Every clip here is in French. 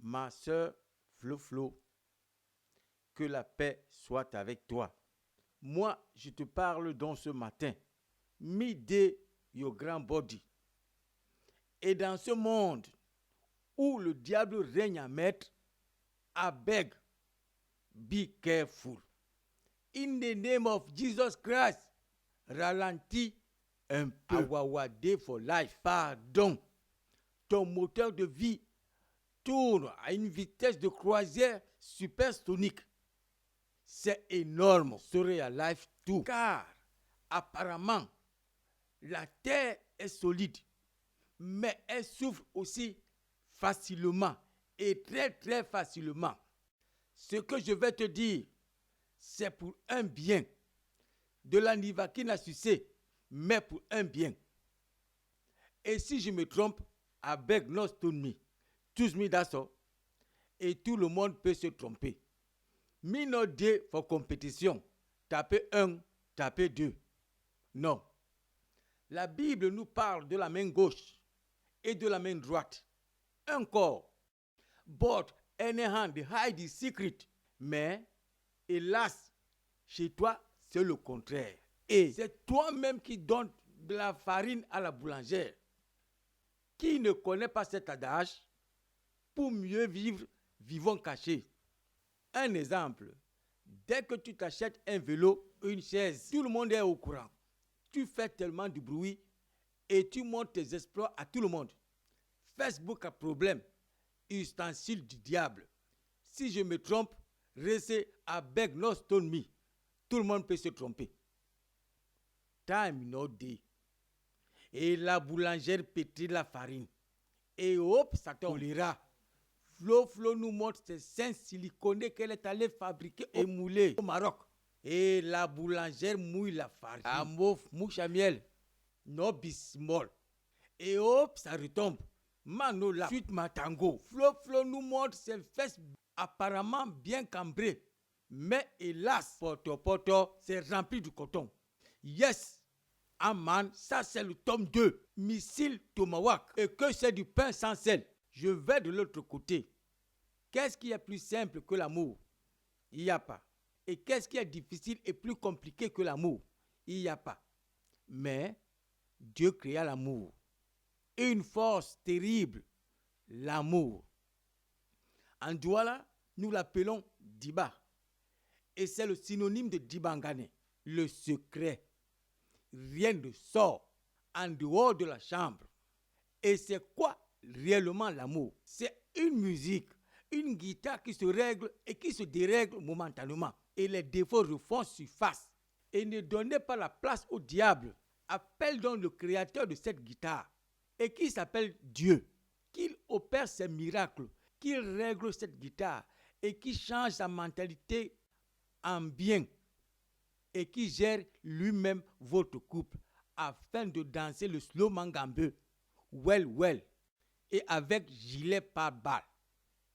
Ma sœur Flo, que la paix soit avec toi. Moi, je te parle donc ce matin. Midday your grand body. Et dans ce monde où le diable règne à maître, I beg, be careful. In the name of Jesus Christ, ralentis un peu. Our day for life. Pardon. Ton moteur de vie tourne à une vitesse de croisière supersonique. C'est énorme. Story à life too. Car apparemment, la terre est solide, mais elle souffre aussi facilement et très très facilement. Ce que je vais te dire, c'est pour un bien. De la nivakina sucée, mais pour un bien. Et si je me trompe, avec no stone me, choose me that's all. Et tout le monde peut se tromper. Me no day for compétition. Taper 1, taper 2. Non. La Bible nous parle de la main gauche et de la main droite. Un corps. But any hand hide the secret. Mais, hélas, chez toi, c'est le contraire. Et c'est toi-même qui donnes de la farine à la boulangère. Qui ne connaît pas cet adage? Pour mieux vivre, vivons cachés. Un exemple. Dès que tu t'achètes un vélo, une chaise, tout le monde est au courant. Tu fais tellement de bruit et tu montres tes exploits à tout le monde. Facebook a problème. Ustensile du diable. Si je me trompe, restez avec no stone me. Tout le monde peut se tromper. Time no day. Et la boulangère pétrit la farine. Et hop, ça tombera. Flo nous montre ses seins siliconés qu'elle est allée fabriquer et mouler au Maroc. Et la boulangère mouille la farine. Amouf, mouche à miel. No bismol. Et hop, ça retombe. Mano la suite matango. Flo nous montre ses fesses apparemment bien cambrées. Mais hélas, poto, c'est rempli de coton. Yes, Aman, ça c'est le tome 2. Missile Tomahawk. Et que c'est du pain sans sel. Je vais de l'autre côté. Qu'est-ce qui est plus simple que l'amour? Il n'y a pas. Et qu'est-ce qui est difficile et plus compliqué que l'amour? Il n'y a pas. Mais Dieu créa l'amour. Une force terrible, l'amour. En Douala, nous l'appelons Diba. Et c'est le synonyme de Dibangane, le secret. Rien ne sort en dehors de la chambre. Et c'est quoi réellement l'amour? C'est une musique, une guitare qui se règle et qui se dérègle momentanément. Et les défauts refont surface. Et ne donnez pas la place au diable. Appelle donc le créateur de cette guitare. Et qui s'appelle Dieu. Qu'il opère ses miracles. Qu'il règle cette guitare. Et qui change sa mentalité en bien. Et qui gère lui-même votre couple. Afin de danser le slow mangambe. Well. Et avec gilet par balle.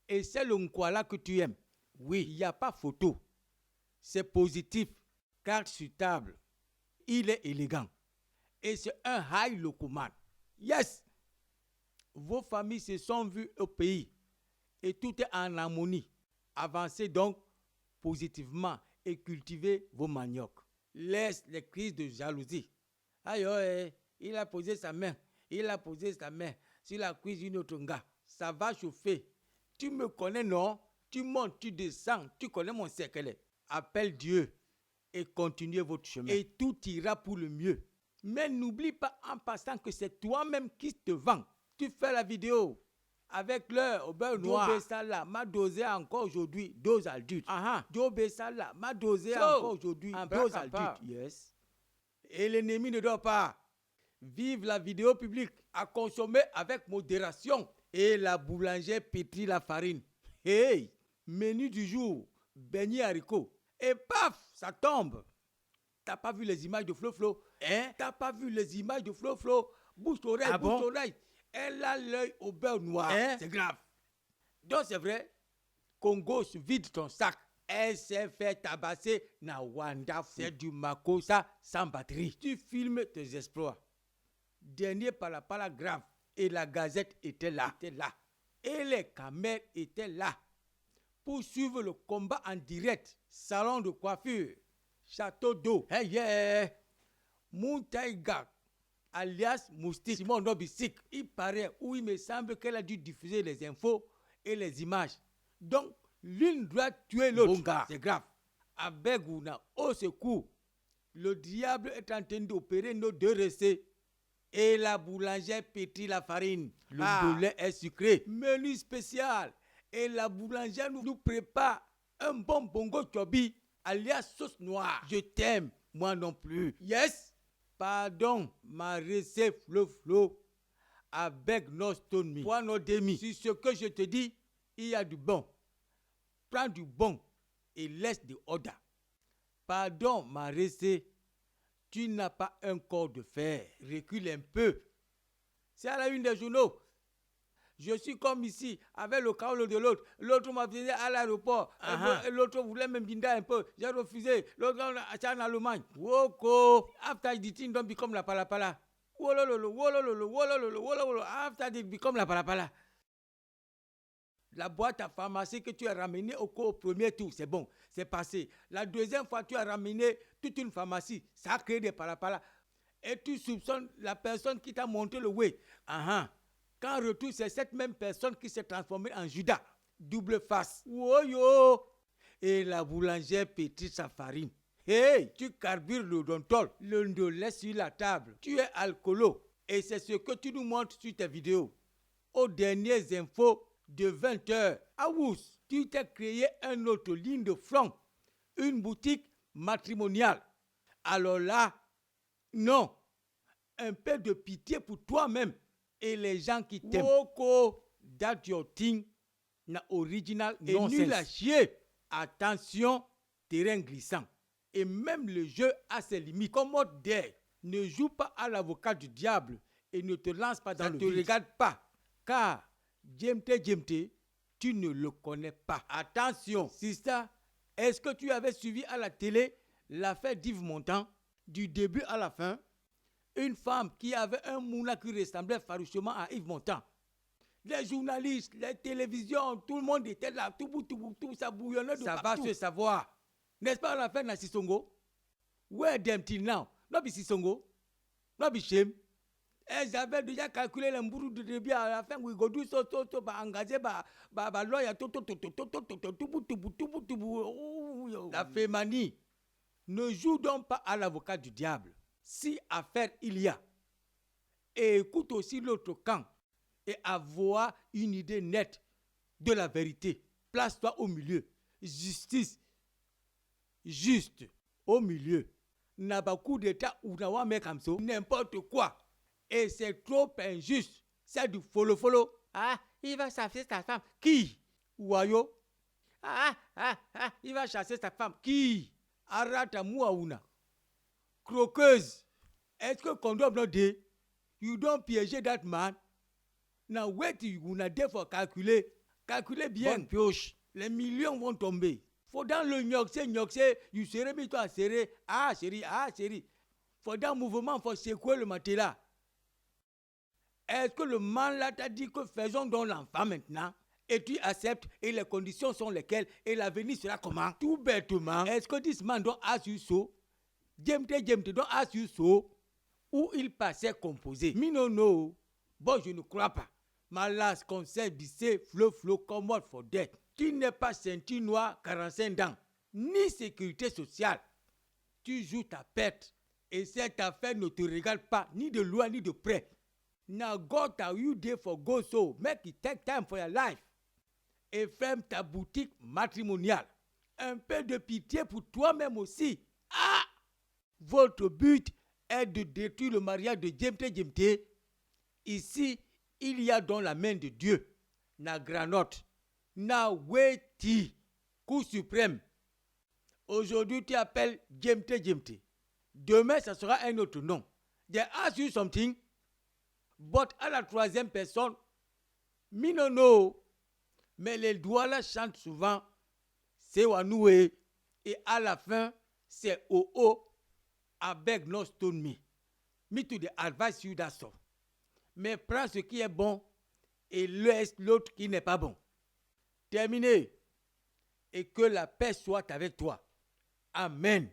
Et c'est le Nkwala que tu aimes. Oui, il n'y a pas photo. C'est positif, carte sur table. Il est élégant. Et c'est un high locoman. Yes! Vos familles se sont vues au pays. Et tout est en harmonie. Avancez donc positivement et cultivez vos maniocs. Laisse les crises de jalousie. Aïe, il a posé sa main. Il a posé sa main sur la cuisse d'une autre gars. Ça va chauffer. Tu me connais, non? Tu montes, tu descends. Tu connais mon cercle. Appelle Dieu et continuez votre chemin. Et tout ira pour le mieux. Mais n'oublie pas en passant que c'est toi-même qui te vends. Tu fais la vidéo avec l'heure au beurre noir. Joe Bessala m'a dosé encore aujourd'hui dose adulte. Joe Bessala m'a dosé encore aujourd'hui dose adulte. Yes. Et l'ennemi ne dort pas. Vive la vidéo publique à consommer avec modération. Et la boulangère pétrit la farine. Hey, menu du jour, beignet haricots. Et paf, ça tombe. T'as pas vu les images de Flo? Hein? T'as pas vu les images de Flo? Bouche-oreille, bouche-oreille. Elle a l'œil au beurre noir. Hein? C'est grave. Donc c'est vrai, Congo se vide ton sac. Elle s'est fait tabasser na Wanda. C'est du makosa sans batterie. Tu filmes tes exploits. Dernier par la grave. Et la gazette était là. et les caméras étaient là pour suivre le combat en direct. Salon de coiffure, château d'eau. Hey yeah! Moutaïga, alias Moustique, Simon Nobisik, il paraît ou il me semble qu'elle a dû diffuser les infos et les images. Donc, l'une doit tuer l'autre. Bon gars, c'est grave. Avec Ouna, au secours, le diable est en train d'opérer nos deux recets. Et la boulangère pétrit la farine. Le lait est sucré. Menu spécial. Et la boulangère nous prépare un bon bongo chobi, alias sauce noire. Je t'aime, moi non plus. Yes? Pardon, ma recette flow avec nos stone me. Toi, nos demi. Si ce que je te dis, il y a du bon. Prends du bon et laisse de ordre. Pardon, ma recette. Tu n'as pas un corps de fer. Recule un peu. C'est à la une des journaux. Je suis comme ici, avec le carreau de l'autre. L'autre m'a visé à l'aéroport. L'autre voulait me binder un peu. J'ai refusé. L'autre c'est en Allemagne. Woko. After the thing don't become la palapala. Wolololo, wolololo, wolololo, wolololo. After it become la palapala. La boîte à pharmacie que tu as ramenée au premier tour, c'est bon, c'est passé. La deuxième fois, tu as ramené toute une pharmacie. Ça a créé des palapala. Et tu soupçonnes la personne qui t'a monté le way. Quand retour, c'est cette même personne qui s'est transformée en Judas. Double face. Woyo! Et la boulangère pétrit sa farine. Hey, tu carbures le dontol. Le ndolé sur la table. Tu es alcoolo. Et c'est ce que tu nous montres sur tes vidéos. Aux dernières infos de 20h, à Wous, tu t'es créé une autre ligne de front. Une boutique matrimoniale. Alors là, non. Un peu de pitié pour toi-même. Et les gens qui t'aiment. Woko, that your thing, na original et nul à chier. Attention, terrain glissant. Et même le jeu a ses limites. Commode d'air. Ne joue pas à l'avocat du diable et ne te lance pas dans le vide. Ne te regarde pas. Car, Djemte, tu ne le connais pas. Attention, sister, est-ce que tu avais suivi à la télé l'affaire d'Yves Montand, du début à la fin? Une femme qui avait un moulin qui ressemblait farouchement à Yves Montand. Les journalistes, les télévisions, tout le monde était là, tout ça bouillonnait de partout. Ça va se savoir. N'est-ce pas l'affaire de Sissongo? Where them till now? Not be Sissongo, not be shame. Elles avaient déjà calculé les mbourou de début à la fin. We go do so, engagé, lawyer, la fémanie. Ne joue donc pas à l'avocat du diable. Si affaire il y a. Et écoute aussi l'autre camp. Et avoir une idée nette de la vérité. Place-toi au milieu. Justice. Juste. Au milieu. N'a pas coup d'état ou n'a pas comme ça. N'importe quoi. Et c'est trop injuste. C'est du follow. Il va chasser sa femme. Qui? Wayo. Il va chasser sa femme. Qui? Arata Mouaouna. Croqueuse. Est-ce que condom not there? You don't piéger that man. Now wait you gonna there for calculer. Calculez bien. Bonne pioche. Les millions vont tomber. Faut dans le gnoxé, you serais mis toi à serrer. Chérie. Faut dans le mouvement, faut secouer le matelas. Est-ce que le man là t'a dit que faisons donc l'enfant maintenant? Et tu acceptes et les conditions sont lesquelles et l'avenir sera comment? Tout bêtement. Est-ce que this man don't ask you so? Djemte don't ask you so? Où il passait composé? Me no know. Bon, je ne crois pas. Ma last conseil c'est flow commode for death. Tu n'es pas ceinture noire 45 ans, ni sécurité sociale. Tu joues ta perte. Et cette affaire ne te regarde pas, ni de loin ni de près. Now God are you there for go so. Make it take time for your life. Et ferme ta boutique matrimoniale. Un peu de pitié pour toi-même aussi. Votre but est de détruire le mariage de Djemte. Ici, il y a dans la main de Dieu. Na granote. Na weti. Cour suprême. Aujourd'hui, tu appelles Djemte. Demain, ça sera un autre nom. They ask you something. But à la troisième personne, me no know. Mais les doigts là chantent souvent, c'est Wanoué. Et à la fin, c'est OO avec no stone me. Me to the advise you that's all. Mais prends ce qui est bon et laisse l'autre qui n'est pas bon. Terminé. Et que la paix soit avec toi. Amen.